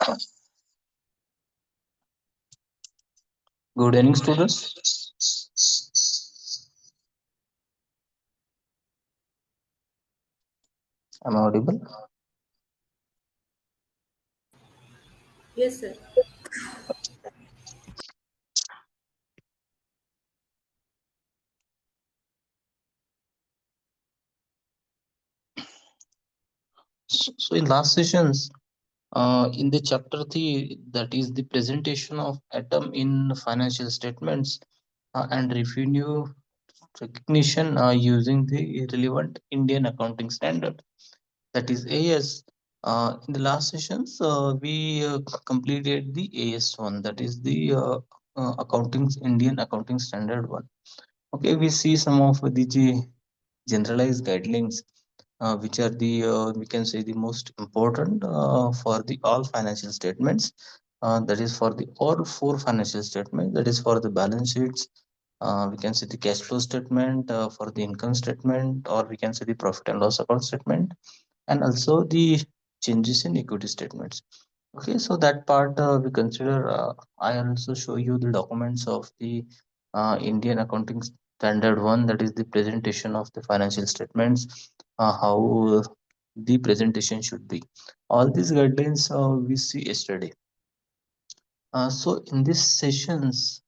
Good evening, students. Am I audible? Yes, sir. So in last sessions, in the chapter 3, that is the presentation of atom in financial statements and revenue recognition using the relevant Indian accounting standard, that is AS. In the last sessions, we completed the AS1, that is the accounting Indian accounting standard one. Okay, we see some of the generalized guidelines which are the we can say the most important for the all financial statements, that is for the all four financial statements, that is for the balance sheets, we can say the cash flow statement, for the income statement, or we can say the profit and loss account statement, and also the changes in equity statements. Okay, so that part we consider. I also show you the documents of the Indian Accounting Standard 1, that is the presentation of the financial statements, how the presentation should be. All these guidelines we see yesterday. So in these sessions,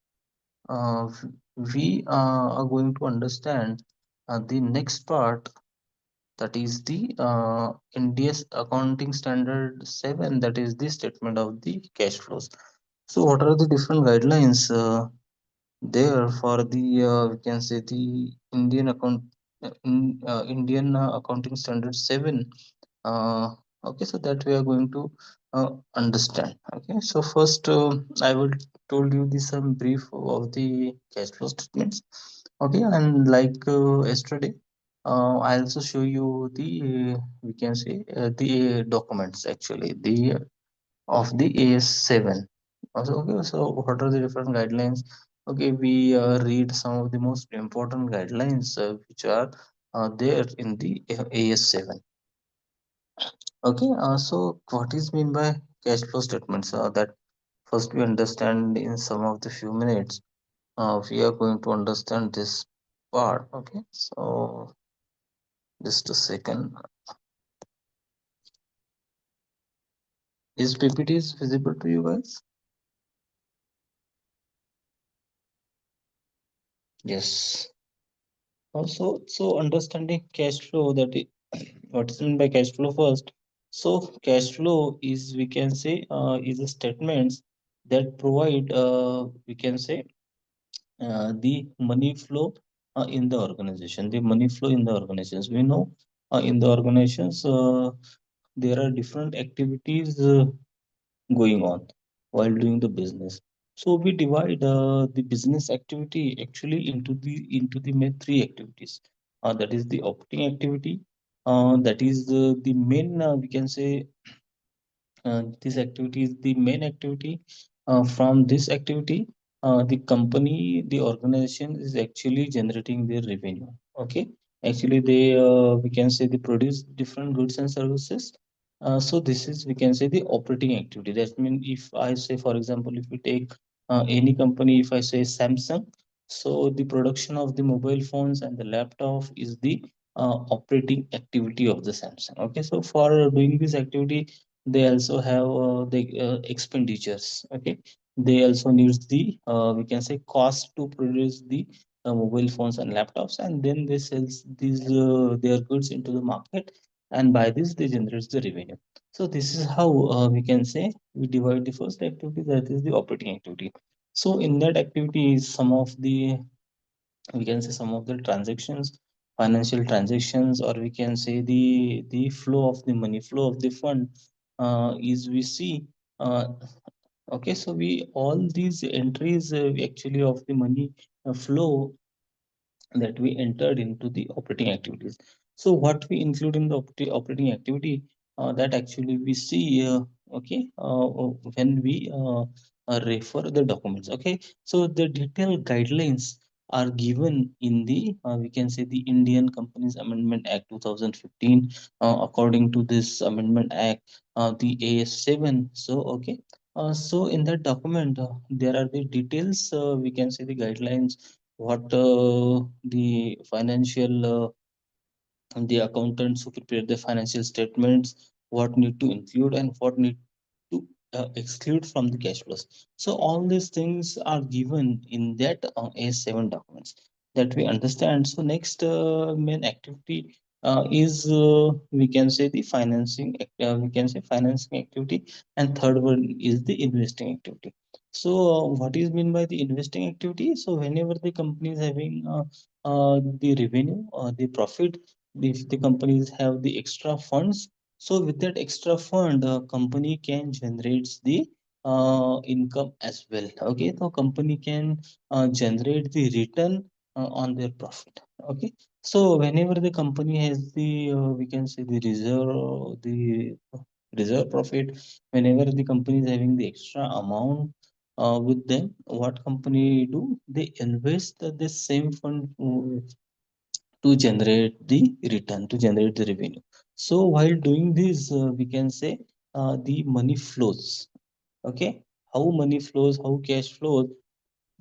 uh, we are going to understand the next part, that is the India's accounting standard 7, that is the statement of the cash flows. So what are the different guidelines there for the we can say the Indian accounting standard 7. uh, okay, so that we are going to understand. Okay, so first I will told you the some brief of the cash flow statements. Okay, and like yesterday, I also show you the we can say the documents, actually the of the AS7. Also, okay, so what are the different guidelines? Okay, we read some of the most important guidelines which are there in the AS7. Okay, so what is mean by cash flow statements? That first we understand in some of the few minutes. We are going to understand this part. Okay, so just a second. Is PPT is visible to you guys? Yes. Also, so understanding cash flow, that what is meant by cash flow first. So cash flow is, we can say, is a statements that provide we can say the money flow in the organization. The money flow in the organizations. We know in the organizations there are different activities going on while doing the business. So we divide the business activity actually into the main three activities. That is the operating activity. That is the main we can say this activity is the main activity. From this activity, the company, the organization is actually generating their revenue. Okay, actually they we can say they produce different goods and services. So this is, we can say, the operating activity. That means if I say, for example, if we take any company, if I say Samsung, so the production of the mobile phones and the laptop is the operating activity of the Samsung. Okay, so for doing this activity, they also have the expenditures. Okay, they also needs the we can say cost to produce the mobile phones and laptops, and then they sells these their goods into the market, and by this they generate the revenue. So this is how we can say we divide the first activity, that is the operating activity. So in that activity is some of the, we can say, some of the transactions, financial transactions, or we can say the flow of the money, flow of the fund is we see. Uh, okay, so we all these entries actually of the money flow that we entered into the operating activities. So what we include in the operating activity, that actually we see okay when we refer the documents. Okay, so the detailed guidelines are given in the we can say the Indian Companies Amendment Act 2015. According to this Amendment Act, the AS7. So okay, so in that document there are the details. We can say the guidelines what the financial and the accountants who prepare the financial statements, what need to include and what need to exclude from the cash flows. So all these things are given in that A7 documents that we understand. So next main activity is we can say the financing. We can say financing activity, and third one is the investing activity. So what is mean by the investing activity? So whenever the company is having the revenue, the profit, if the companies have the extra funds, so with that extra fund company can generates the income as well. Okay, so company can generate the return on their profit. Okay, so whenever the company has the we can say the reserve profit, whenever the company is having the extra amount with them, what company do, they invest the same fund to generate the return, to generate the revenue. So while doing this, we can say the money flows. Okay, how money flows, how cash flows,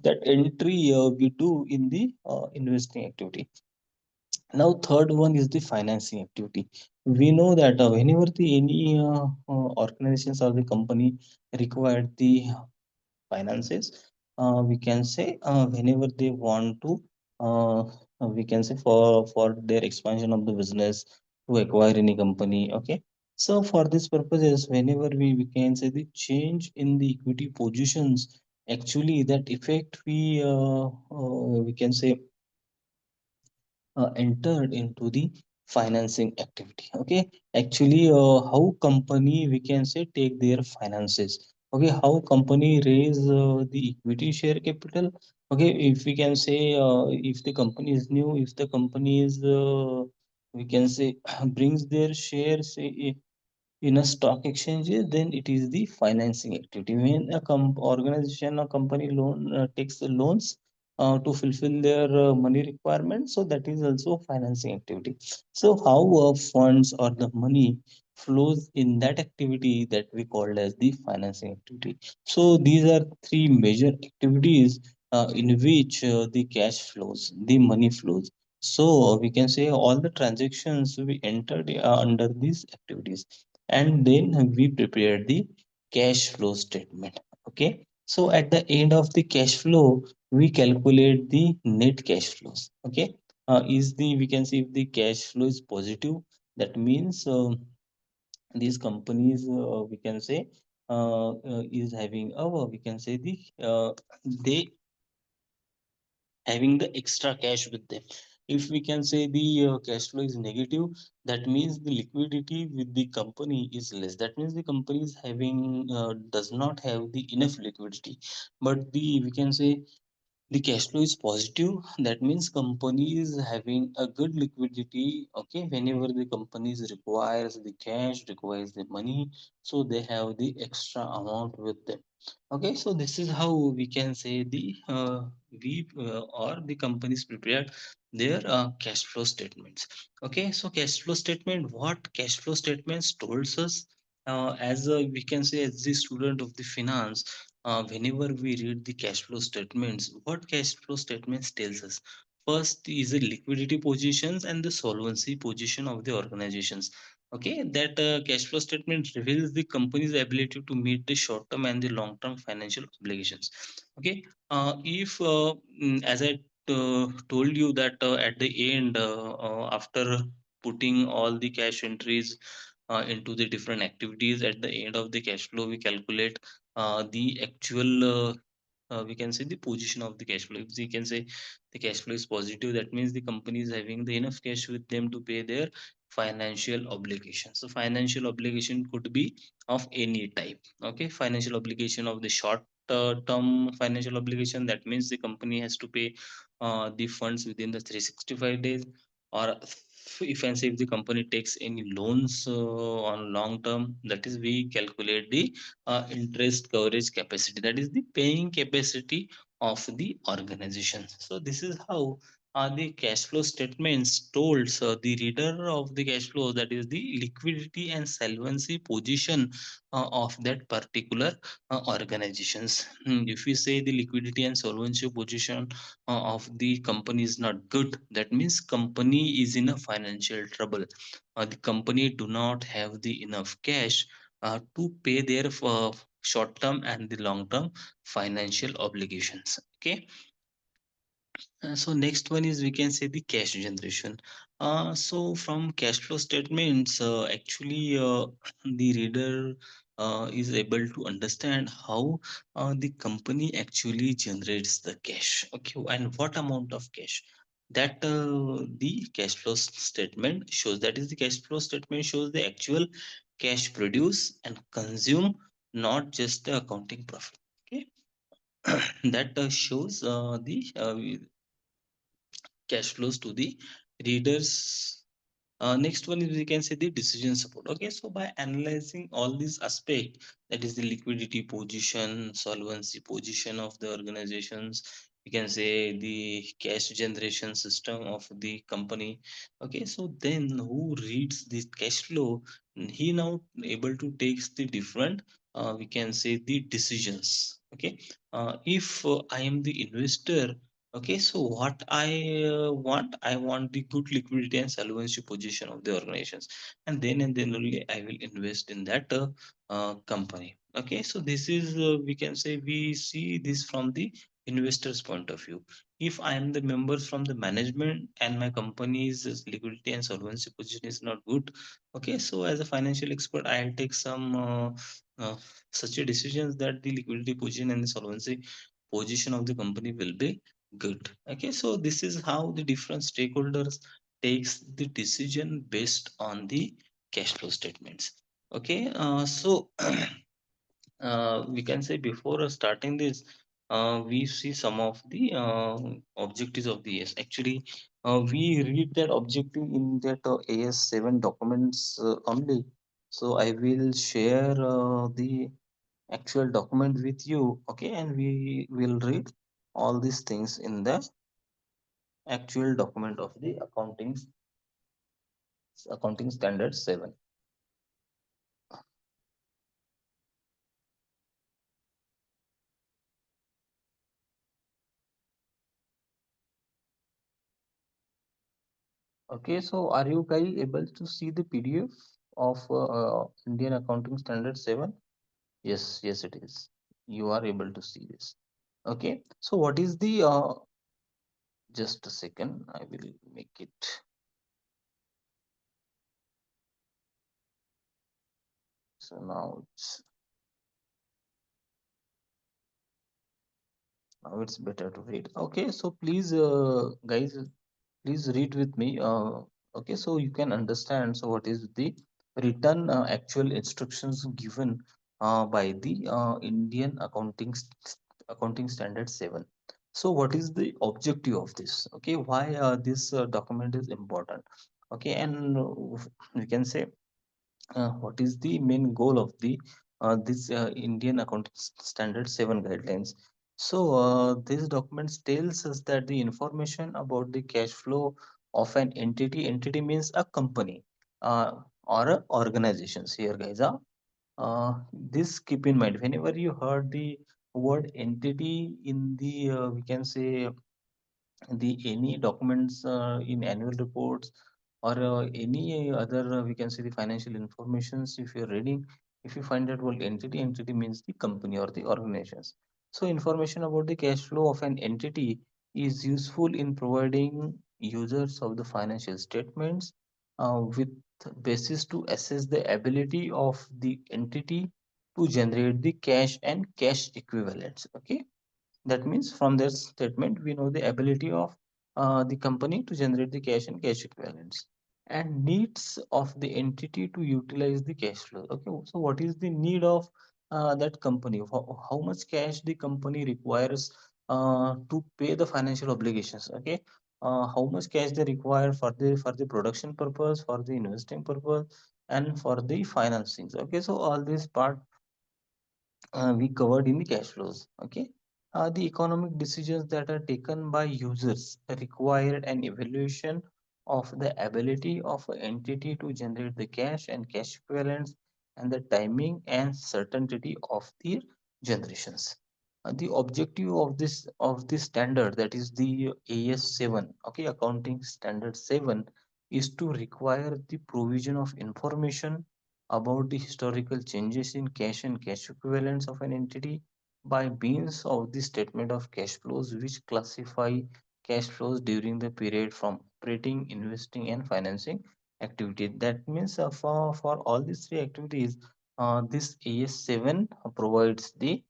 that entry we do in the investing activity. Now third one is the financing activity. We know that whenever the any organizations or the company require the finances, we can say whenever they want to we can say for their expansion of the business, to acquire any company. Okay, so for this purposes, whenever we can say the change in the equity positions, actually that effect we can say entered into the financing activity. Okay, actually how company we can say take their finances. Okay, how company raise the equity share capital. Okay, if we can say if the company is new, if the company is we can say brings their shares in a stock exchanges, then it is the financing activity. When a organization or company loan takes the loans to fulfill their money requirements, so that is also financing activity. So how funds or the money flows in that activity, that we called as the financing activity. So these are three major activities in which the cash flows, the money flows. So we can say all the transactions we entered under these activities, and then we prepare the cash flow statement. Okay, so at the end of the cash flow, we calculate the net cash flows. Okay, is the we can see if the cash flow is positive, that means these companies we can say is having we can say the they having the extra cash with them. If we can say the cash flow is negative, that means the liquidity with the company is less. That means the company is having does not have the enough liquidity. But the we can say the cash flow is positive, that means company is having a good liquidity. Okay, whenever the companies requires the cash, requires the money, so they have the extra amount with them. Okay, so this is how we can say the we or the companies prepared their cash flow statements. Okay, so cash flow statement, what cash flow statements told us, as we can say as the student of the finance, whenever we read the cash flow statements, what cash flow statements tells us? First is the liquidity positions and the solvency position of the organizations. Okay, that cash flow statement reveals the company's ability to meet the short term and the long term financial obligations. Okay, if as I told you that at the end, after putting all the cash entries into the different activities, at the end of the cash flow we calculate the actual we can say the position of the cash flow. If we can say the cash flow is positive, that means the company is having the enough cash with them to pay their financial obligation. So financial obligation could be of any type. Okay, financial obligation of the short term financial obligation, that means the company has to pay the funds within the 365 days. Or if and say if the company takes any loans on long term, that is we calculate the interest coverage capacity, that is the paying capacity of the organization. So this is how the cash flow statements told the reader of the cash flow, that is the liquidity and solvency position of that particular organizations. If we say the liquidity and solvency position of the company is not good, that means company is in a financial trouble. The company do not have the enough cash to pay their short term and the long term financial obligations. Okay. So next one is, we can say, the cash generation. So from cash flow statements, actually the reader is able to understand how the company actually generates the cash. Okay, and what amount of cash that the cash flow statement shows. That is, the cash flow statement shows the actual cash produce and consume, not just the accounting profit. Okay, that shows the cash flows to the readers. Next one is, we can say, the decision support. Okay, so by analyzing all these aspects, that is the liquidity position, solvency position of the organizations, we can say the cash generation system of the company. Okay, so then who reads this cash flow, he now able to takes the different, we can say, the decisions. Okay, if I am the investor. Okay, so what I want the good liquidity and solvency position of the organizations, and then only I will invest in that company. Okay, so this is, we can say, we see this from the investor's point of view. If I am the members from the management and my company's liquidity and solvency position is not good, okay, so as a financial expert, I'll take some uh, such a decisions that the liquidity position and the solvency position of the company will be good. Okay, so this is how the different stakeholders takes the decision based on the cash flow statements. Okay, so we can say, before starting this, we see some of the objectives of the AS. Actually, we read that objective in that AS7 documents only. So I will share the actual document with you. Okay, and we will read all these things in the actual document of the accounting standard 7. Okay, so are you guys able to see the PDF of Indian accounting standard 7? Yes, it is. You are able to see this. Okay, so what is the just a second, I will make it. So now it's better to read. Okay, so please guys, please read with me. Okay, so you can understand. So what is the written actual instructions given by the Indian accounting standard 7? So what is the objective of this? Okay, why this document is important? Okay, and we can say, what is the main goal of the this Indian accounting standard 7 guidelines. So this document tells us that the information about the cash flow of an entity means a company uh, or a organizations here, guys. This keep in mind whenever you heard the word entity in the we can say the any documents in annual reports or any other we can say the financial informations. If you're reading, if you find that word entity means the company or the organizations. So information about the cash flow of an entity is useful in providing users of the financial statements with basis to assess the ability of the entity to generate the cash and cash equivalents. Okay, that means from their statement, we know the ability of the company to generate the cash and cash equivalents and needs of the entity to utilize the cash flow. Okay, so what is the need of that company? How much cash the company requires to pay the financial obligations? Okay, how much cash they require for the production purpose, for the investing purpose, and for the financings. Okay, so all this part we covered in the cash flows. Okay, The economic decisions that are taken by users require an evaluation of the ability of an entity to generate the cash and cash equivalents and the timing and certainty of their generations. The objective of this standard, that is the AS7, okay, accounting standard 7, is to require the provision of information about the historical changes in cash and cash equivalents of an entity by means of the statement of cash flows, which classify cash flows during the period from operating, investing, and financing activity. That means for all these three activities, this AS7 provides the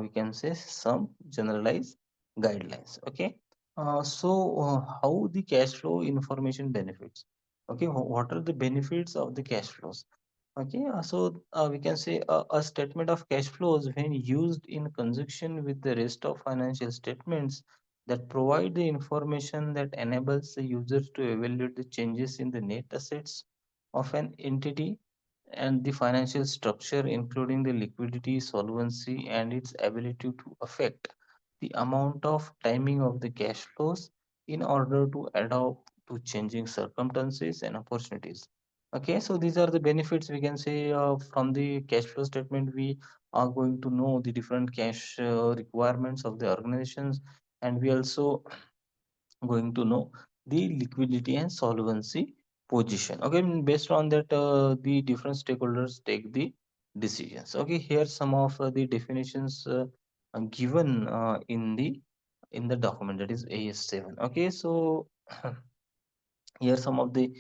we can say some generalized guidelines. Okay. How the cash flow information benefits? Okay, what are the benefits of the cash flows? Okay, we can say a statement of cash flows, when used in conjunction with the rest of financial statements that provide the information that enables the users to evaluate the changes in the net assets of an entity and the financial structure, including the liquidity, solvency, and its ability to affect the amount of timing of the cash flows in order to adapt to changing circumstances and opportunities. Okay, so these are the benefits we can say from the cash flow statement. We are going to know the different cash requirements of the organizations, and we also going to know the liquidity and solvency position. Okay, based on that, the different stakeholders take the decisions. Okay, here some of the definitions given in the document, that is AS7. Okay, so here some of the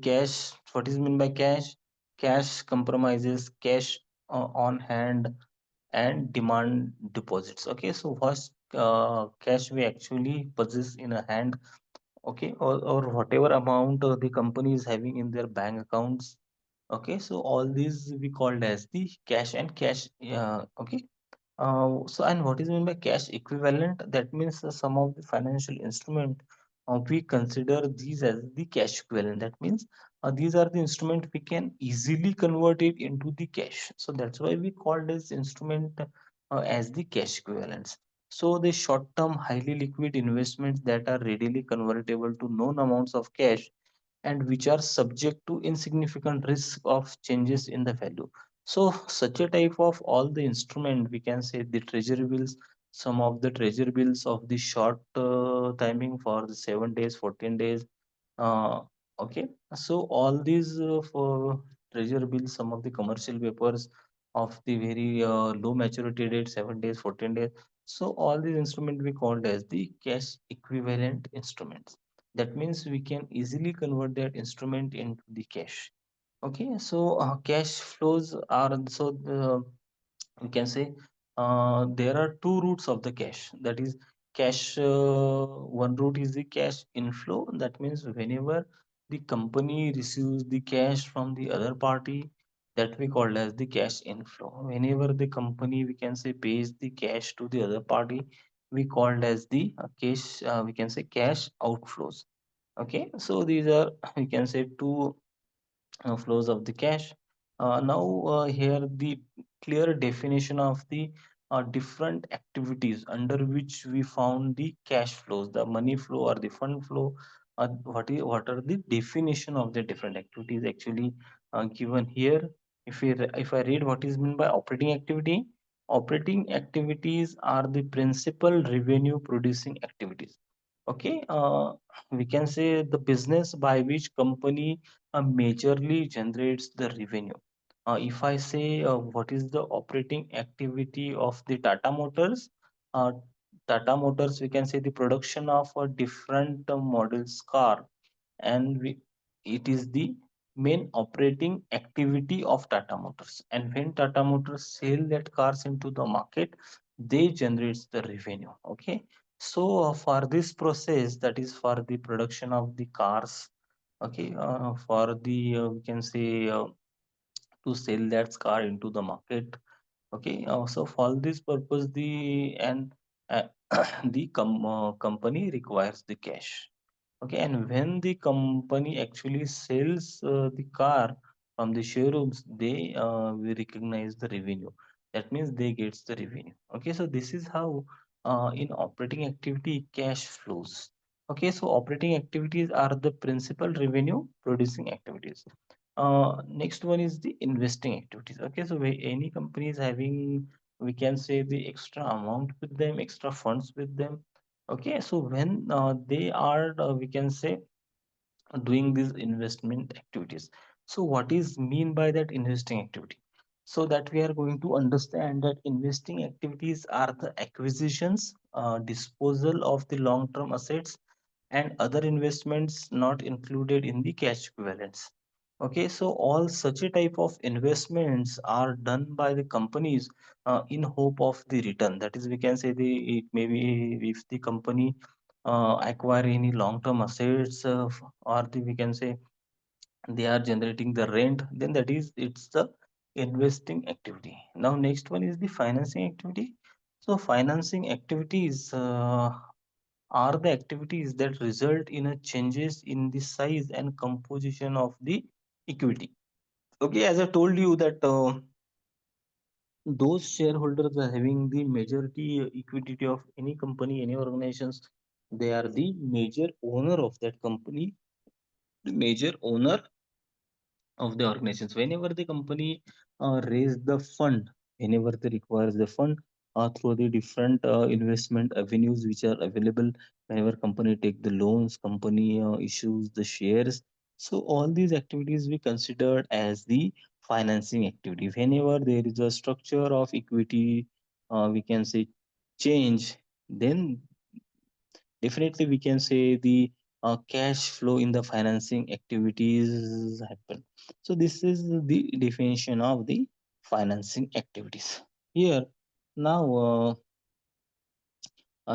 cash. What is mean by cash? Cash compromises cash on hand and demand deposits. Okay, so first, cash we actually possess in a hand, okay, or whatever amount the company is having in their bank accounts. Okay, so all these we called as the cash and cash. Okay, and what is meant by cash equivalent? That means some of the financial instrument, we consider these as the cash equivalent. That means these are the instrument we can easily convert it into the cash. So that's why we call this instrument as the cash equivalents. So the short-term, highly liquid investments that are readily convertible to known amounts of cash and which are subject to insignificant risk of changes in the value. So such a type of all the instrument, we can say the treasury bills, some of the treasury bills of the short timing for the 7 days, 14 days. Uh, okay, so all these for treasury bills, some of the commercial papers of the very low maturity date, 7 days, 14 days. So all these instruments we called as the cash equivalent instruments. That means we can easily convert that instrument into the cash. Okay, so cash flows are so we can say there are two routes of the cash. That is cash. One route is the cash inflow. That means whenever the company receives the cash from the other party, that we call as the cash inflow. Whenever the company, we can say, pays the cash to the other party, we called as the cash. We can say cash outflows. Okay, so these are we can say two flows of the cash. Now, here the clear definition of the different activities under which we found the cash flows, the money flow or the fund flow. What are the definition of the different activities actually given here? If I read what is meant by operating activity, operating activities are the principal revenue producing activities. Okay, we can say the business by which company majorly generates the revenue. If I say what is the operating activity of the Tata Motors, uh, Tata Motors, we can say the production of a different models car, and it is the main operating activity of Tata Motors. And when Tata Motors sell that cars into the market, they generates the revenue. Okay, so for this process, that is for the production of the cars. Okay, for the we can say to sell that car into the market. Okay, so for this purpose, the and uh, the company requires the cash. Okay, and when the company actually sells the car from the showrooms, they will recognize the revenue. That means they gets the revenue. Okay, so this is how. In operating activity, cash flows. Okay, so operating activities are the principal revenue producing activities. Next one is the investing activities. Okay, so any company is having, we can say, the extra amount with them, extra funds with them. Okay, so when they are, we can say, doing these investment activities. So what is mean by that investing activity? So that we are going to understand that investing activities are the acquisitions, disposal of the long term assets and other investments not included in the cash equivalents. Okay, so all such a type of investments are done by the companies in hope of the return. That is, we can say, the it maybe if the company acquire any long term assets, or the, we can say, they are generating the rent, then that is, it's the investing activity. Now next one is the financing activity. So financing activities are the activities that result in a changes in the size and composition of the equity. Okay, as I told you that those shareholders are having the majority equity of any company, any organizations. They are the major owner of that company, the major owner of the organizations. Whenever the company raise the fund, whenever they requires the fund through the different investment avenues which are available, whenever company take the loans, company issues the shares. So all these activities we considered as the financing activity. Whenever there is a structure of equity, we can say, change, then definitely we can say the cash flow in the financing activities happen. So this is the definition of the financing activities. Here now,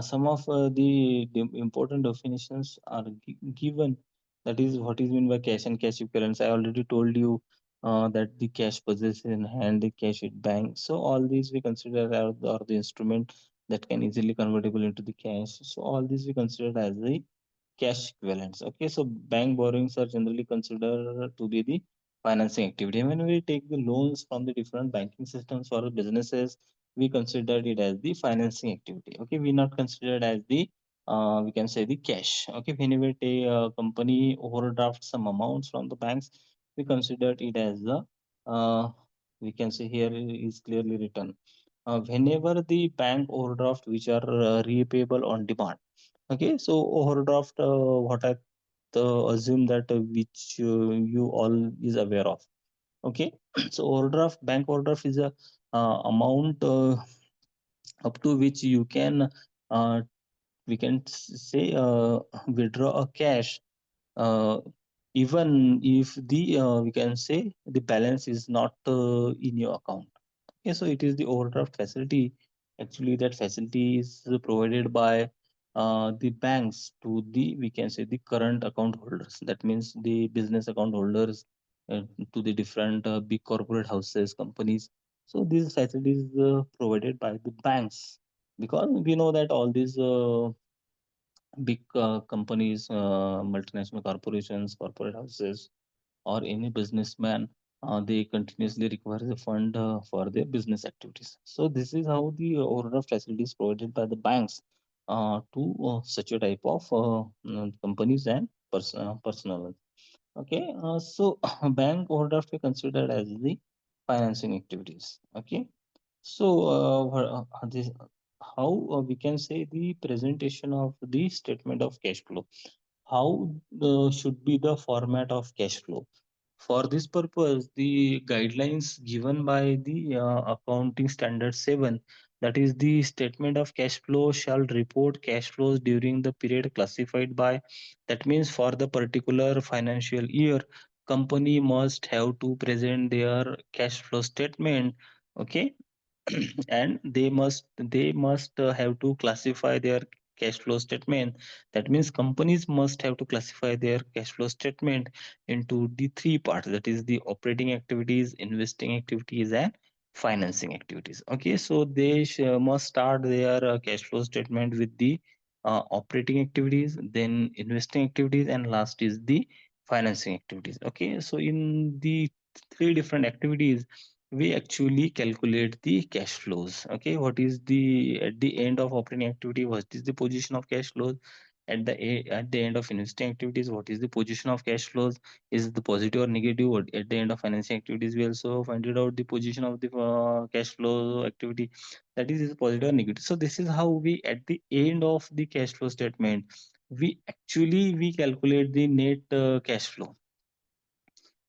some of the important definitions are given. That is what is meant by cash and cash equivalents. I already told you that the cash possessed in hand, the cash at bank. So all these we consider are the instrument that can easily convertible into the cash. So all these we consider as the cash equivalents. Okay, so bank borrowings are generally considered to be the financing activity. When we take the loans from the different banking systems for businesses, we considered it as the financing activity. Okay, we not considered as the we can say the cash. Okay, when we take a company overdraft some amounts from the banks, we considered it as the we can say, here is clearly written. Whenever the bank overdraft which are repayable on demand. Okay, so overdraft, what I assume that which you all is aware of. Okay, so overdraft, bank overdraft is a amount up to which you can uh, we can say withdraw a cash, uh, even if the we can say the balance is not in your account. Okay, so it is the overdraft facility. Actually, that facility is provided by the banks to the, we can say, the current account holders. That means the business account holders to the different big corporate houses, companies. So these facilities provided by the banks, because we know that all these big companies, multinational corporations, corporate houses, or any businessman, they continuously require the fund for their business activities. So this is how the overdraft facilities provided by the banks to such a type of companies and personal. Okay, so bank overdraft we considered as the financing activities. Okay, so this, how we can say the presentation of the statement of cash flow. How should be the format of cash flow? For this purpose, the guidelines given by the Accounting Standard 7, that is, the statement of cash flow shall report cash flows during the period classified by, that means for the particular financial year, company must have to present their cash flow statement. Okay, and they must have to classify their cash flow statement. That means companies must have to classify their cash flow statement into the three parts, that is the operating activities, investing activities, and financing activities. Okay, so they must start their cash flow statement with the operating activities, then investing activities, and last is the financing activities. Okay, so in the three different activities, we actually calculate the cash flows. Okay, what is the at the end of operating activity? What is the position of cash flows? At the end of investing activities, what is the position of cash flows? Is it the positive or negative? Or at the end of financing activities, we also find it out the position of the cash flow activity. That is it positive or negative. So this is how we at the end of the cash flow statement, we calculate the net cash flow.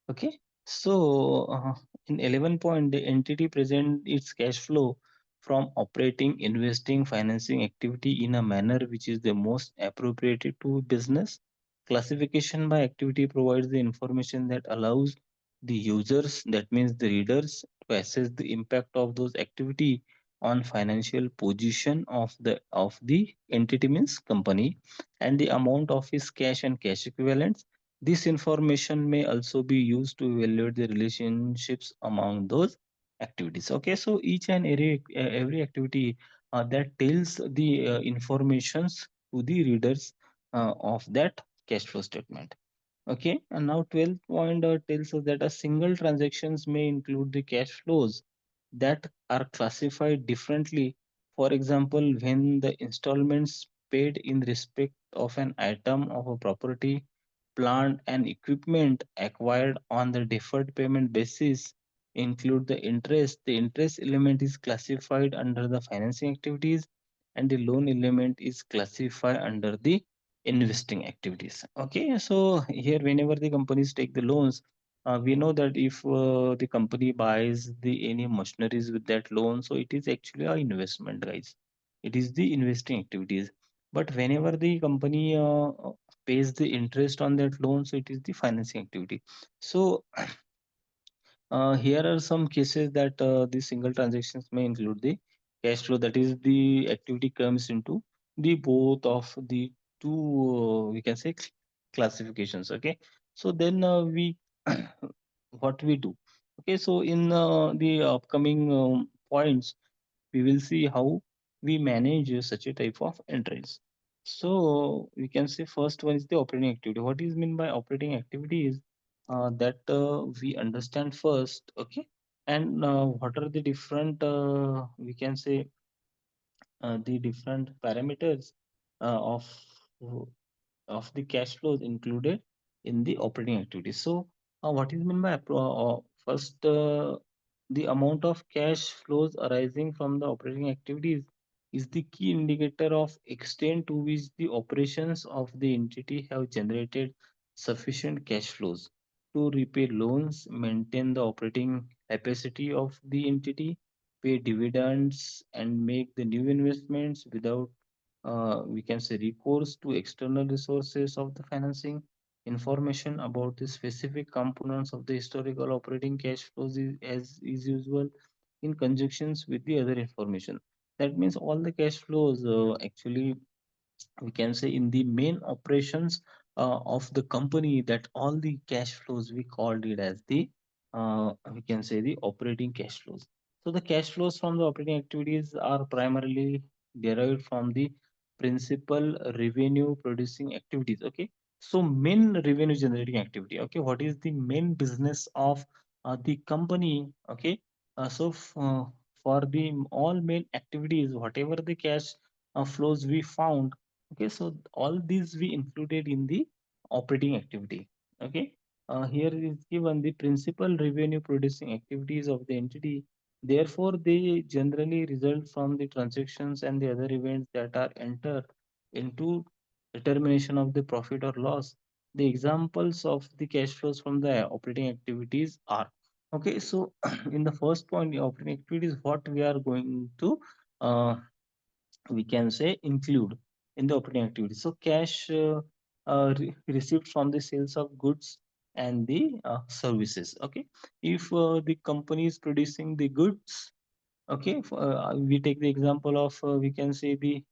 Okay, so in 11 point, the entity present its cash flow from operating, investing, financing activity in a manner which is the most appropriate to business. Classification by activity provides the information that allows the users, that means the readers, to assess the impact of those activity on financial position of the entity, means company, and the amount of his cash and cash equivalents. This information may also be used to evaluate the relationships among those activities. Okay, so each and every activity that tells the informations to the readers of that cash flow statement. Okay, and now 12th point tells us that a single transactions may include the cash flows that are classified differently. For example, when the installments paid in respect of an item of a property, plant, and equipment acquired on the deferred payment basis include the interest element is classified under the financing activities, and the loan element is classified under the investing activities. Okay, so here whenever the companies take the loans, we know that if the company buys the any machineries with that loan, so it is actually a investment, guys. It is the investing activities. But whenever the company pays the interest on that loan, so it is the financing activity. So here are some cases that the single transactions may include the cash flow, that is the activity comes into the both of the two we can say classifications. Okay, so then we what we do. Okay, so in the upcoming points we will see how we manage such a type of entries. So we can say first one is the operating activity. What is mean by operating activity is that we understand first. Okay, and what are the different we can say the different parameters of of the cash flows included in the operating activity. So, what is meant by first the amount of cash flows arising from the operating activities is the key indicator of extent to which the operations of the entity have generated sufficient cash flows to repay loans, maintain the operating capacity of the entity, pay dividends, and make the new investments without we can say recourse to external resources of the financing. Information about the specific components of the historical operating cash flows is, as is usual in conjunctions with the other information. That means all the cash flows actually we can say in the main operations of the company, that all the cash flows we called it as the we can say the operating cash flows. So the cash flows from the operating activities are primarily derived from the principal revenue producing activities. Okay, so main revenue generating activity. Okay, what is the main business of the company? Okay, for the all main activities, whatever the cash flows we found. Okay, so all these we included in the operating activity. Okay, here is given the principal revenue producing activities of the entity. Therefore, they generally result from the transactions and the other events that are entered into determination of the profit or loss. The examples of the cash flows from the operating activities are okay. So, in the first point, the operating activities, what we are going to uh, we can say include in the operating activity. So cash received from the sales of goods and the services. Okay, if the company is producing the goods. Okay, we take the example of we can say the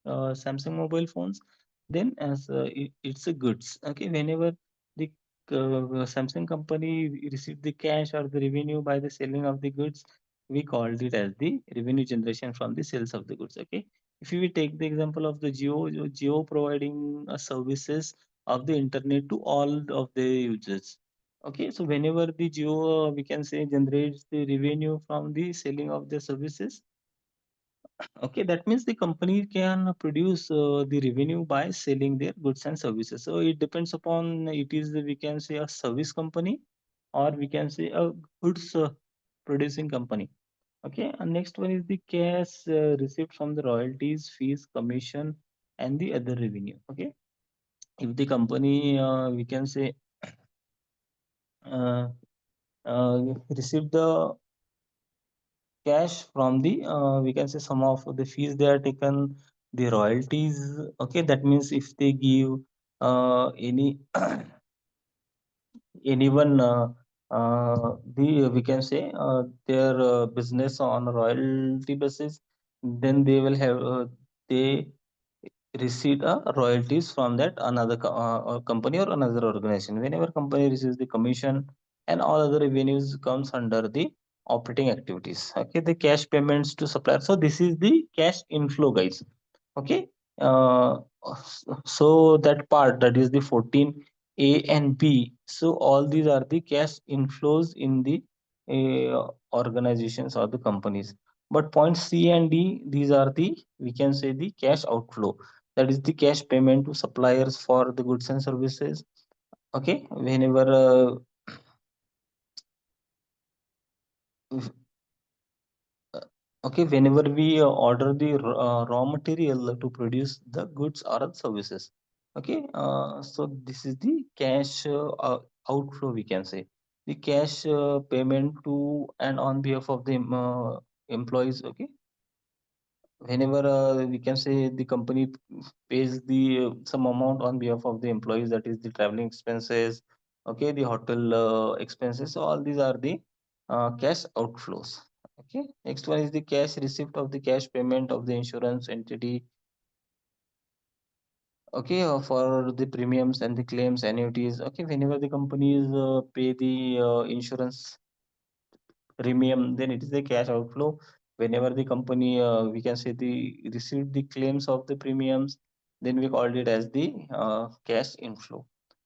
Samsung mobile phones. Then as it's a goods. Okay, whenever the Samsung company received the cash or the revenue by the selling of the goods, we called it as the revenue generation from the sales of the goods. Okay, if we take the example of the Geo providing services of the internet to all of the users. Okay, so whenever the Jio, we can say, generates the revenue from the selling of the services, okay, that means the company can produce the revenue by selling their goods and services. So it depends upon it is we can say a service company or we can say a goods producing company. Okay, and next one is the cash received from the royalties, fees, commission, and the other revenue. Okay, if the company we can say uh, receive the cash from the we can say some of the fees they are taken, the royalties. Okay, that means if they give any anyone the we can say their business on a royalty basis, then they will have they receive royalties from that another company or another organization. Whenever company receives the commission and all other revenues comes under the operating activities. Okay, the cash payments to suppliers. So this is the cash inflow, guys. Okay, uh, so that part, that is the 14A and B. So all these are the cash inflows in the organizations or the companies. But point C and D, these are the we can say the cash outflow. That is the cash payment to suppliers for the goods and services. Okay, whenever uh, okay, whenever we order the raw material to produce the goods or services. Okay, so this is the cash outflow, we can say the cash payment to and on behalf of the employees. Okay, whenever we can say the company pays the some amount on behalf of the employees, that is the traveling expenses, okay, the hotel expenses. So all these are the cash outflows. Okay, next one is the cash receipt of the cash payment of the insurance entity. Okay, for the premiums and the claims, annuities. Okay, whenever the companies pay the insurance premium, then it is a cash outflow. Whenever the company, we can say the received the claims of the premiums, then we called it as the cash inflow.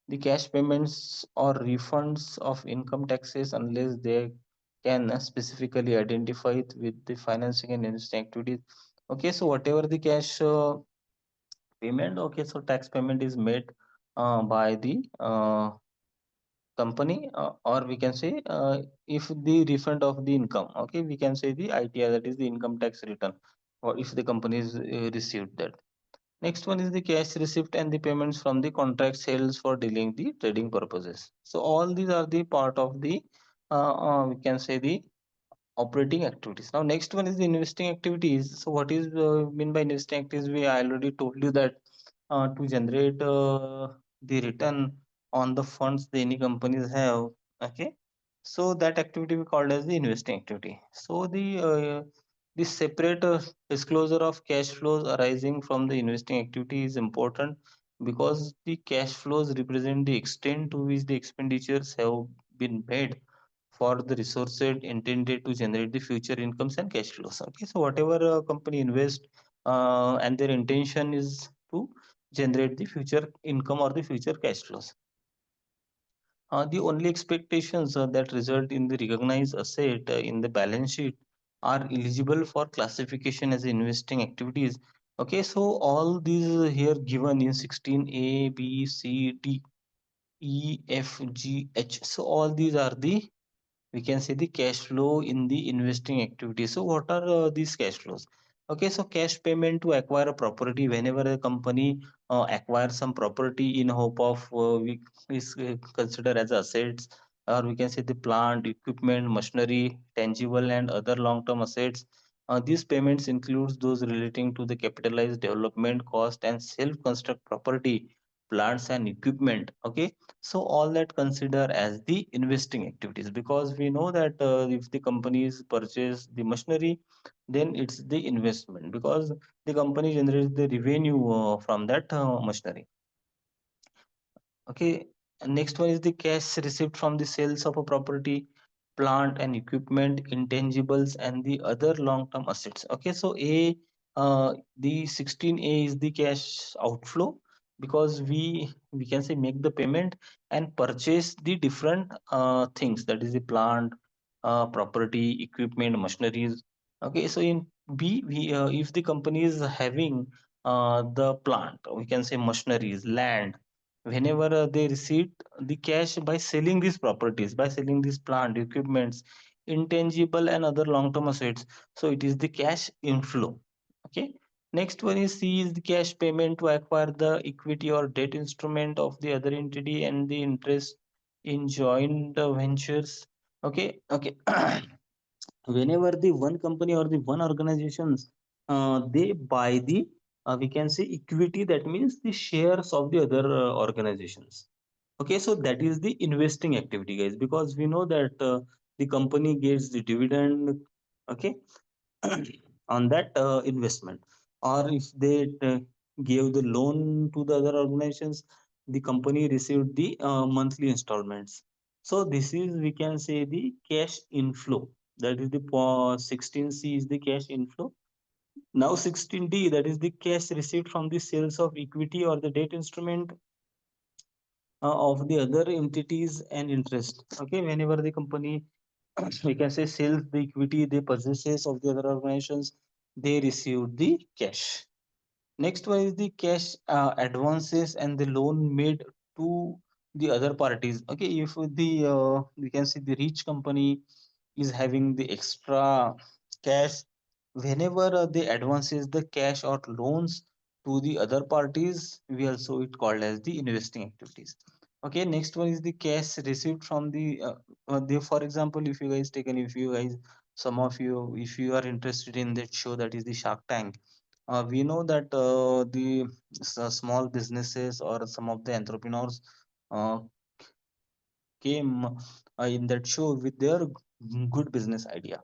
The cash payments or refunds of income taxes, unless they can specifically identify it with the financing and investing activities. Okay, so whatever the cash payment, okay, so tax payment is made by the company, or we can say if the refund of the income, okay, we can say the ITR, that is the income tax return, or if the company is received that. Next one is the cash receipt and the payments from the contract sales for dealing the trading purposes. So all these are the part of the we can say the operating activities. Now next one is the investing activities. So what is mean by investing activities? We I already told you that to generate the return on the funds the any companies have. Okay, so that activity we called as the investing activity. So the separate disclosure of cash flows arising from the investing activity is important, because the cash flows represent the extent to which the expenditures have been made for the resources intended to generate the future incomes and cash flows. Okay, so whatever a company invest and their intention is to generate the future income or the future cash flows. The only expectations that result in the recognized asset in the balance sheet are eligible for classification as investing activities. Okay, so all these here given in 16A, B, C, D, E, F, G, H. So all these are the we can say the cash flow in the investing activity. So what are these cash flows? Okay, so cash payment to acquire a property. Whenever a company acquires some property in hope of we is consider as assets, or we can say the plant, equipment, machinery, tangible and other long-term assets. These payments includes those relating to the capitalized development cost and self-construct property, plants and equipment. Okay, so all that consider as the investing activities, because we know that if the companies purchase the machinery, then it's the investment, because the company generates the revenue from that machinery. Okay, and next one is the cash received from the sales of a property, plant and equipment, intangibles and the other long-term assets. Okay, so the 16A is the cash outflow. because we can say make the payment and purchase the different things, that is the plant, property, equipment, machineries. Okay, so in B, we if the company is having the plant, we can say machineries, land, whenever they receive the cash by selling these properties, by selling these plant, equipments, intangible and other long term assets, so it is the cash inflow. Okay. Next one is C is the cash payment to acquire the equity or debt instrument of the other entity and the interest in joint ventures. Okay, okay. Whenever the one company or the one organizations they buy the we can say equity, that means the shares of the other organizations. Okay, so that is the investing activity, guys, because we know that the company gets the dividend. Okay, on that investment, or if they gave the loan to the other organizations, the company received the monthly installments. So this is, we can say, the cash inflow. That is the 16C is the cash inflow. Now 16D, that is the cash received from the sales of equity or the debt instrument of the other entities and interest. Okay, whenever the company we can say sells the equity, the purchases of the other organizations, they receive the cash. Next one is the cash advances and the loan made to the other parties. Okay, if the we can see the rich company is having the extra cash, whenever they advances the cash or loans to the other parties, we also it called as the investing activities. Okay, next one is the cash received from the, for example, if you guys taken, if you guys, some of you, if you are interested in that show, that is the Shark Tank, we know that the small businesses or some of the entrepreneurs uh, came in that show with their good business idea.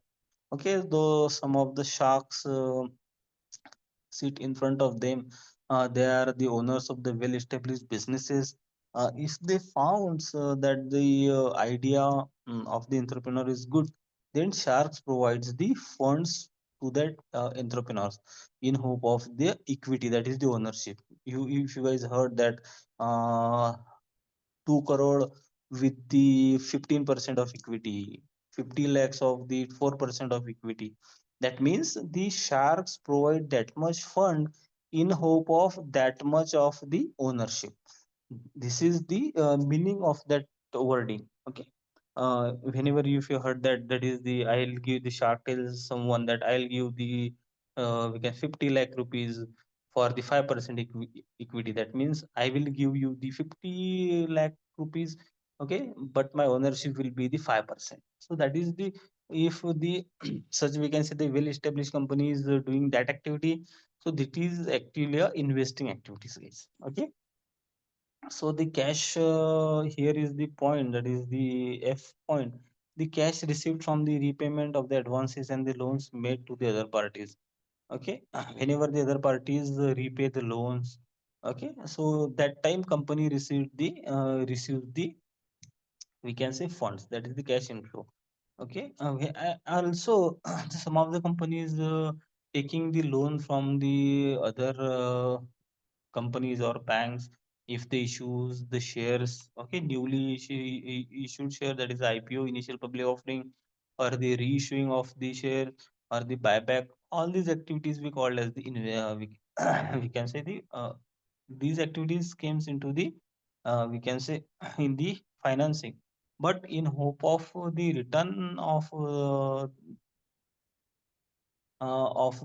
Okay, though some of the sharks sit in front of them, they are the owners of the well-established businesses. If they found that the idea of the entrepreneur is good, then sharks provides the funds to that entrepreneurs in hope of their equity, that is the ownership. You, if you guys heard that, uh, 2 crore with the 15% of equity, 50 lakhs of the 4% of equity. That means the sharks provide that much fund in hope of that much of the ownership. This is the meaning of that wording. Okay, whenever you, if you heard that, that is the, I'll give, the shark tells someone that I'll give the we can 50 lakh rupees for the 5% equity. That means I will give you the 50 lakh rupees. Okay, but my ownership will be the 5%. So that is the, if the such we can say the well established company is doing that activity, so that is actually a investing activities, guys. Okay, so the cash here is the point, that is the F point. The cash received from the repayment of the advances and the loans made to the other parties. Okay, whenever the other parties repay the loans, okay, so that time company receives the, we can say, funds. That is the cash inflow. Okay, also some of the companies taking the loan from the other companies or banks, if they issues the shares, okay, newly issued share, that is IPO, initial public offering, or the reissuing of the share, or the buyback, all these activities we call as the we can say the these activities comes into the we can say in the financing, but in hope of the return of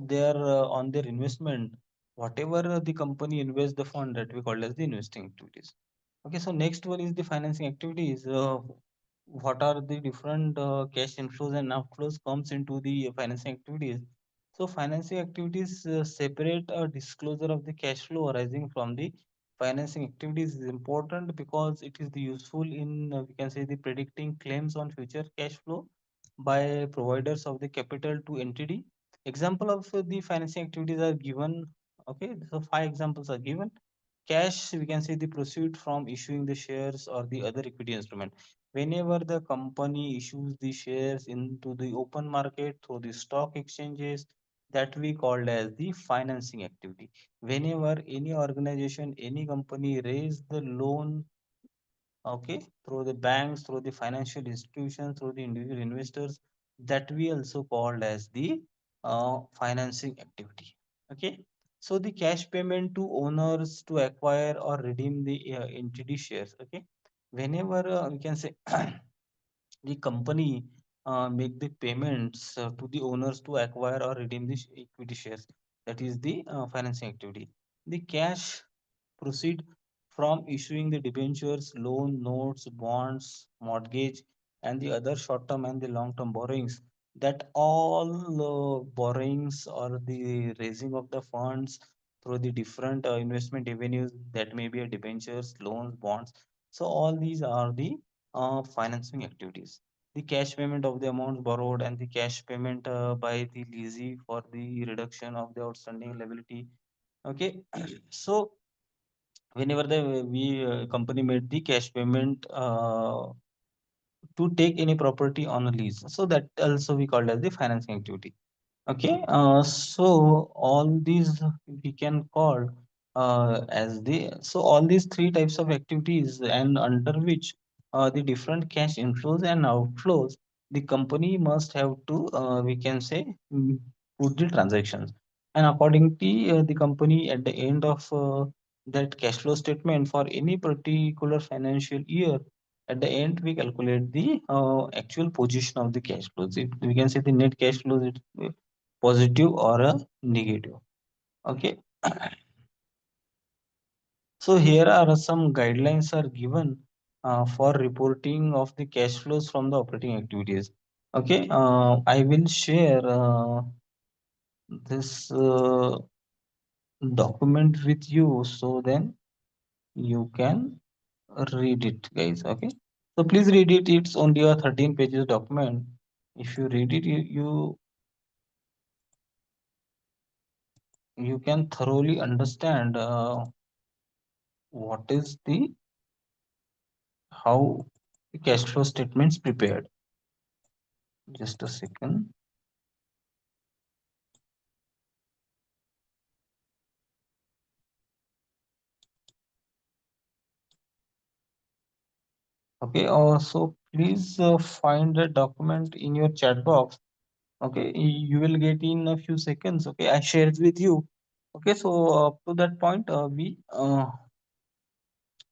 their on their investment, whatever the company invests the fund, that we call as the investing activities. Okay, so next one is the financing activities. What are the different cash inflows and outflows comes into the financing activities? So financing activities separate a disclosure of the cash flow arising from the financing activities is important because it is the useful in we can say the predicting claims on future cash flow by providers of the capital to entity. Example of the financing activities are given. Okay, so five examples are given. Cash, we can say the proceed from issuing the shares or the other equity instrument. Whenever the company issues the shares into the open market through the stock exchanges, that we called as the financing activity. Whenever any organization, any company raise the loan, okay, through the banks, through the financial institutions, through the individual investors, that we also called as the financing activity. Okay, so the cash payment to owners to acquire or redeem the entity shares. Okay, whenever we can say the company make the payments to the owners to acquire or redeem the equity shares, that is the financing activity. The cash proceed from issuing the debentures, loan, notes, bonds, mortgage, and the other short-term and the long-term borrowings. That all borrowings or the raising of the funds through the different investment avenues, that may be a debentures, loans, bonds. So all these are the financing activities. The cash payment of the amounts borrowed and the cash payment by the lessee for the reduction of the outstanding liability. Okay, so whenever the we company made the cash payment to take any property on a lease, so that also we called as the financing activity. Okay, so all these we can call as the, so all these three types of activities and under which the different cash inflows and outflows, the company must have to we can say put the transactions. And according to the company at the end of that cash flow statement for any particular financial year, at the end we calculate the actual position of the cash flows. We can say the net cash flows, positive or a negative. Okay, so here are some guidelines are given for reporting of the cash flows from the operating activities. Okay, I will share this document with you, so then you can read it, guys. Okay, so please read it. It's only a 13 pages document. If you read it, you can thoroughly understand what is the, how the cash flow statements prepared. Just a second. Okay, so please find the document in your chat box. Okay, you will get in a few seconds. Okay, I shared with you. Okay, so up to that point, we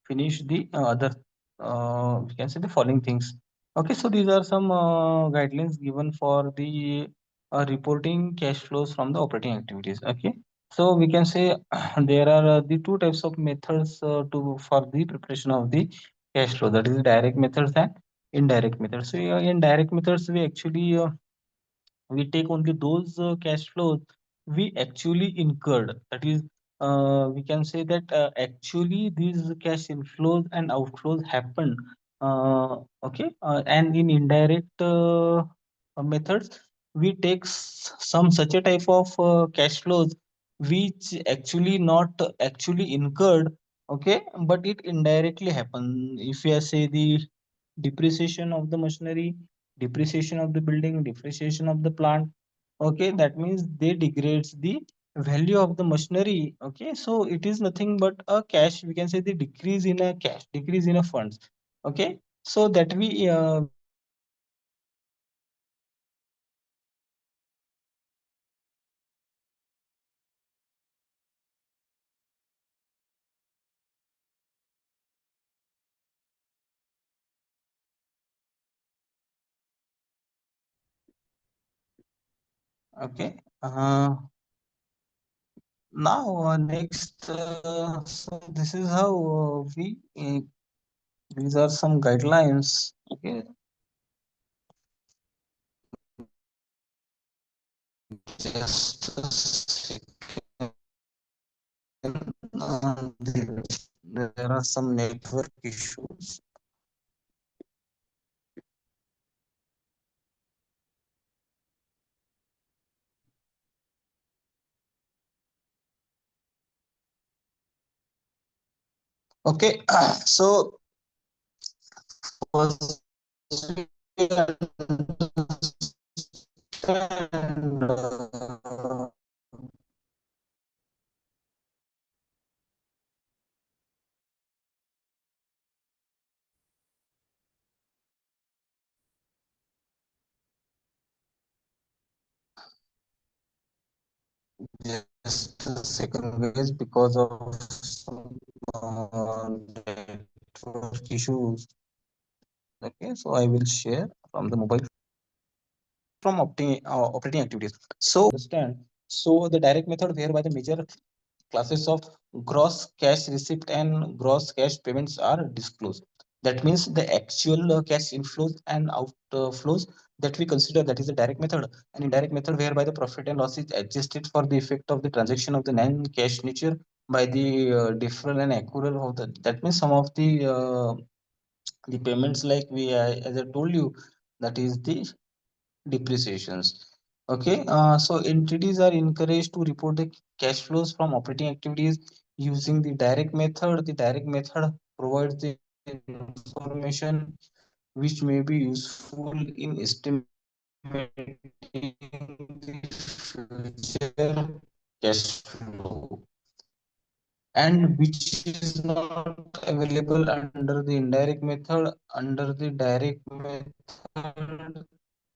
finish the other, we can say the following things. Okay, so these are some guidelines given for the reporting cash flows from the operating activities. Okay, so we can say there are the two types of methods to for the preparation of the cash flow, that is direct methods and indirect methods. So in direct methods we actually we take only those cash flows we actually incurred. That is, we can say that actually these cash inflows and outflows happen. Okay, and in indirect methods, we take some such a type of cash flows which actually not actually incurred. Okay, but it indirectly happen. If you say the depreciation of the machinery, depreciation of the building, depreciation of the plant. Okay, that means they degrades the value of the machinery. Okay, so it is nothing but a cash. We can say the decrease in a cash, decrease in a funds. Okay, so that we can say the indirect methods. Okay, so okay. Now next, so this is how we. These are some guidelines. Okay, just a second. There are some network issues. Okay, so first we understand Just a second, guys, because of some network issues. Okay, so I will share from the mobile from operating activities. So understand. So the direct method whereby the major classes of gross cash receipt and gross cash payments are disclosed. That means the actual cash inflows and outflows that we consider, that is the direct method. An indirect method whereby the profit and loss is adjusted for the effect of the transaction of the non-cash nature by the deferral and accrual of the. That means some of the payments like as I told you, that is the depreciations. Okay, so entities are encouraged to report the cash flows from operating activities using the direct method. The direct method provides the information which may be useful in estimating the future cash flow, and which is not available under the indirect method. Under the direct method,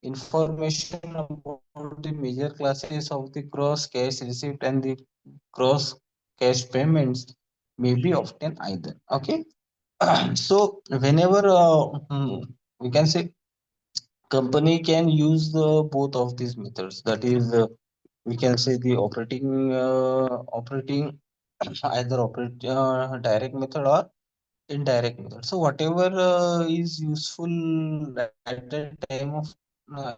information about the major classes of the gross cash receipt and the gross cash payments may be obtained either. Okay. So whenever we can say company can use the both of these methods, that is we can say the operating either operate direct method or indirect method. So whatever is useful at that time of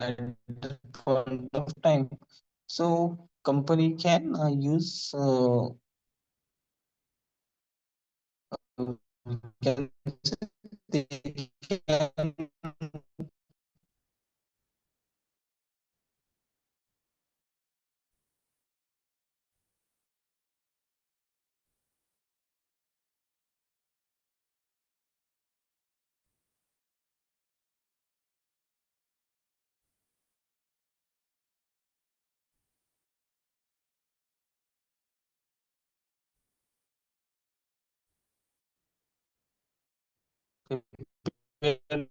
at that point of time, so company can use we can say they can prepare the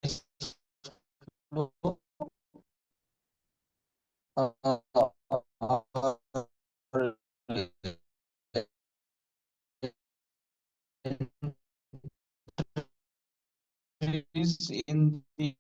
cash flow entries in the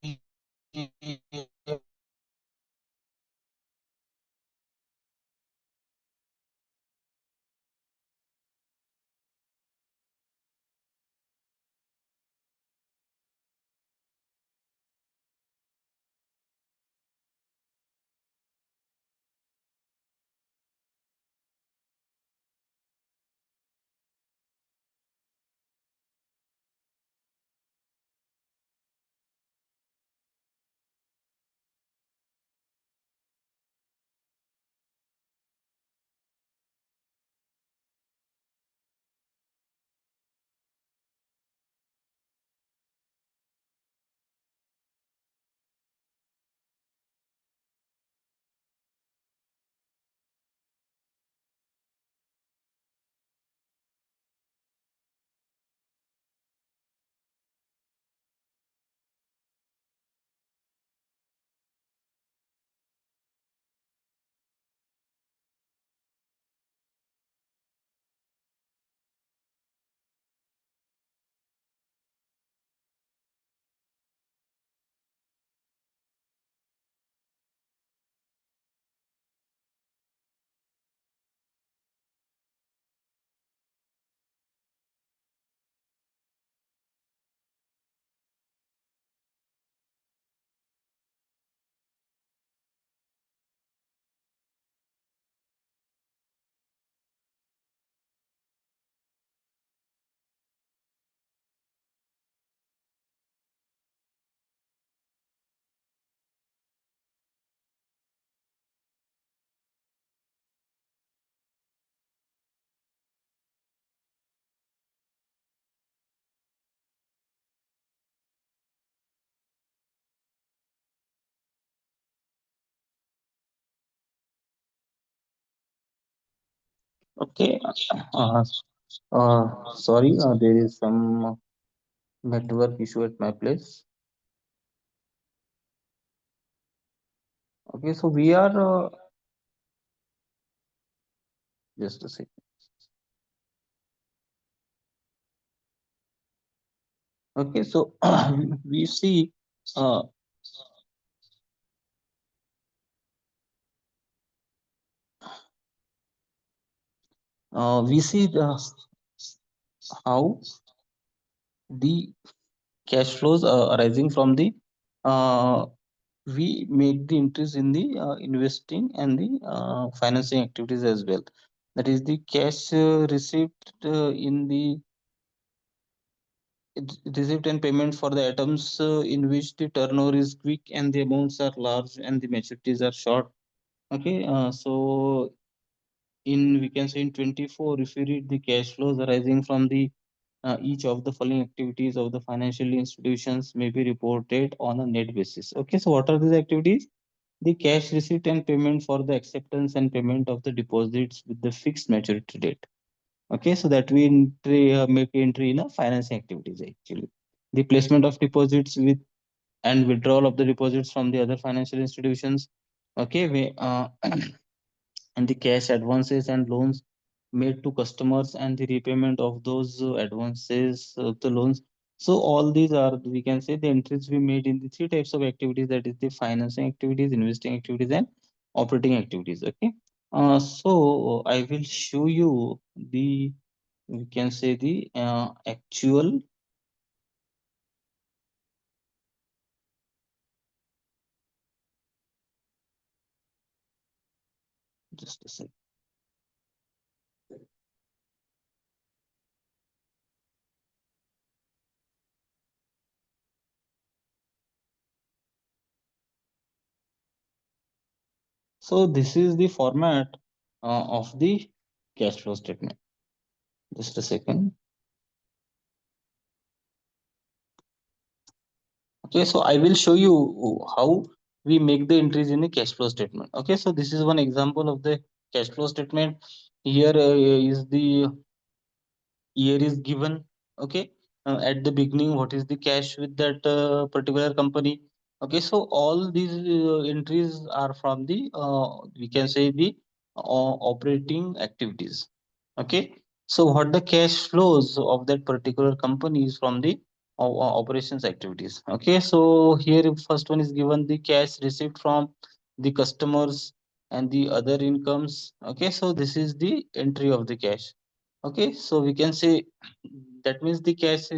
okay. Uh, Sorry, there is some network issue at my place. Okay, so we are just a second. Okay, so we see uh, we see the how the cash flows arising from the uh, we make the interest in the investing and the financing activities as well. That is the cash received in the receipt and payment for the items in which the turnover is quick and the amounts are large and the maturities are short. Okay, so in we can say in 24, if we read the cash flows arising from the each of the following activities of the financial institutions may be reported on a net basis. Okay, so what are these activities? The cash receipt and payment for the acceptance and payment of the deposits with the fixed maturity date. Okay, so that we make entry in a financing activities actually. The placement of deposits with and withdrawal of the deposits from the other financial institutions. Okay, and the cash advances and loans made to customers and the repayment of those advances the loans. So all these are, we can say, the entries we made in the three types of activities, that is the financing activities, investing activities, and operating activities. Okay, so I will show you the, we can say, the actual, just a sec. So this is the format of the cash flow statement. Just a second. Okay, so I will show you how we make the entries in the cash flow statement. Okay, so this is one example of the cash flow statement. Here is the year is given. Okay, at the beginning, what is the cash with that particular company? Okay, so all these entries are from the we can say the operating activities. Okay, so what the cash flows of that particular company is from the operations activities. Okay, so here first one is given the cash received from the customers and the other incomes. Okay, so this is the entry of the cash. Okay, so we can say that means the cash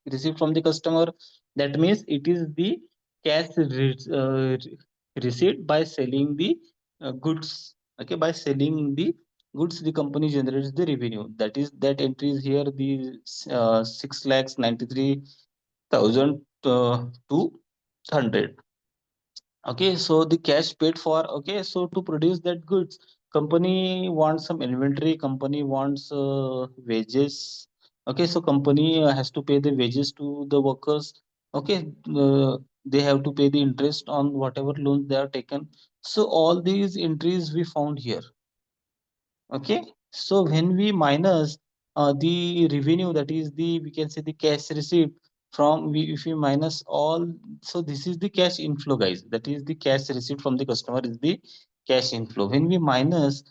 received from the customer. That means it is the cash received by selling the goods. Okay, by selling the goods, the company generates the revenue. That is, that entry is here the 6,93,200. Okay, so the cash paid for, okay, so to produce that goods, company wants some inventory, company wants wages. Okay, so company has to pay the wages to the workers. Okay, they have to pay the interest on whatever loans they are taken. So all these entries we found here. Okay, so when we minus the revenue, that is the, we can say, the cash received from, we if we minus all, so this is the cash inflow, guys. That is the cash received from the customer is the cash inflow. When we minus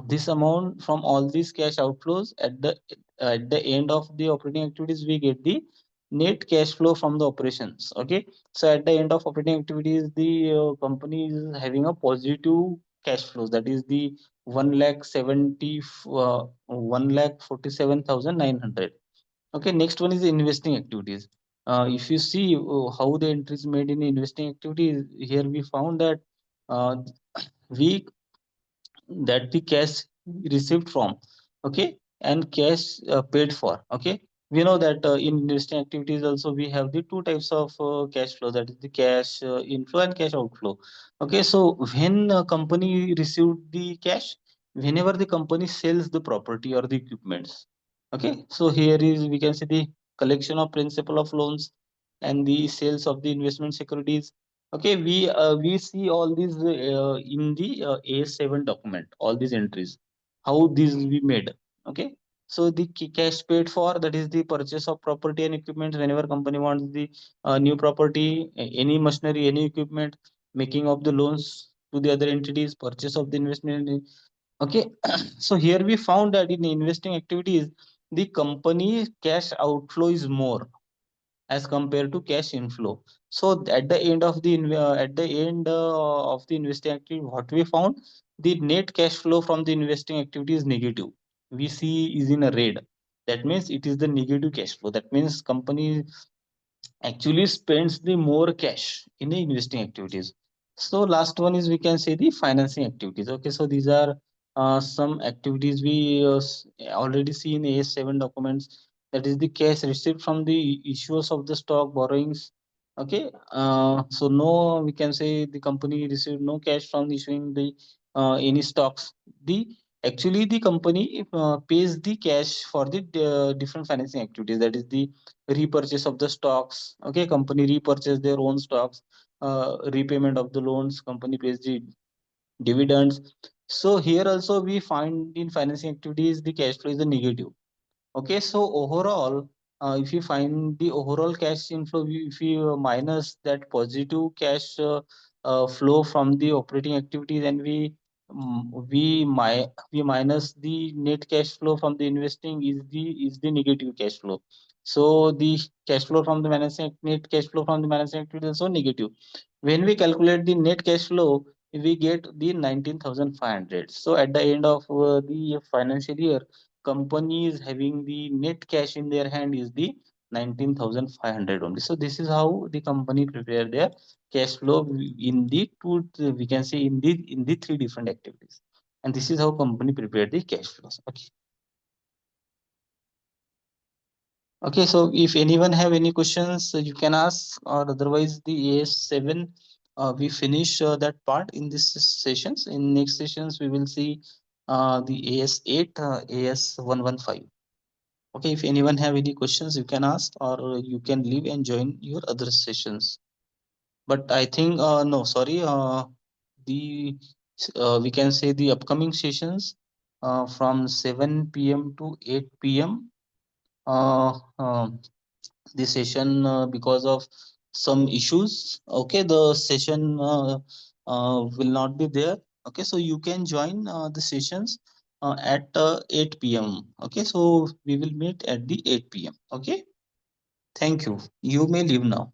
this amount from all these cash outflows, at the end of the operating activities, we get the net cash flow from the operations. Okay, so at the end of operating activities, the company is having a positive cash flows. That is the 1,47,900. Okay, next one is the investing activities. If you see how the entries made in investing activities, here we found that uh, we that the cash received from, okay, and cash paid for. Okay, we know that in investing activities also we have the two types of cash flow, that is the cash inflow and cash outflow. Okay, so when a company received the cash, whenever the company sells the property or the equipments. Okay, so here is, we can see, the collection of principal of loans and the sales of the investment securities. Okay, we see all these in the A7 document, all these entries, how these we made. Okay, so the cash paid for, that is the purchase of property and equipment. Whenever company wants the new property, any machinery, any equipment, making of the loans. to the other entities, purchase of the investment. Okay, so here we found that in investing activities, the company cash outflow is more as compared to cash inflow. So at the end of the at the end of the investing activity, what we found, the net cash flow from the investing activity is negative. We see is in a red. That means it is the negative cash flow. That means company actually spends the more cash in the investing activities. So last one is we can say the financing activities. Okay, so these are some activities we already see in AS7 documents. That is the cash received from the issuers of the stock borrowings. Okay, so no, we can say the company received no cash from issuing the any stocks. The actually the company pays the cash for the different financing activities. That is the repurchase of the stocks. Okay, company repurchase their own stocks, repayment of the loans, company pays the dividends. So here also we find in financing activities the cash flow is a negative. Okay, so overall, if you find the overall cash inflow, if you minus that positive cash flow from the operating activity, then we minus the net cash flow from the investing is the negative cash flow. So the cash flow from the managing net cash flow from the managing activity is also negative. When we calculate the net cash flow, we get the 19,500. So at the end of the financial year, company is having the net cash in their hand is the 19,500 only. So this is how the company prepare their cash flow in the two, we can say in the three different activities. And this is how company prepare the cash flows. Okay. Okay, so if anyone have any questions, you can ask, or otherwise the AS7, we finish that part in this sessions. In next sessions, we will see the AS8, AS115. Okay, if anyone have any questions, you can ask, or you can leave and join your other sessions. But I think no, sorry, the we can say the upcoming sessions from 7 p.m. to 8 p.m. The session because of some issues. Okay, the session will not be there. Okay, so you can join the sessions at 8 p.m. Okay, so we will meet at the 8 p.m. Okay, thank you. You may leave now.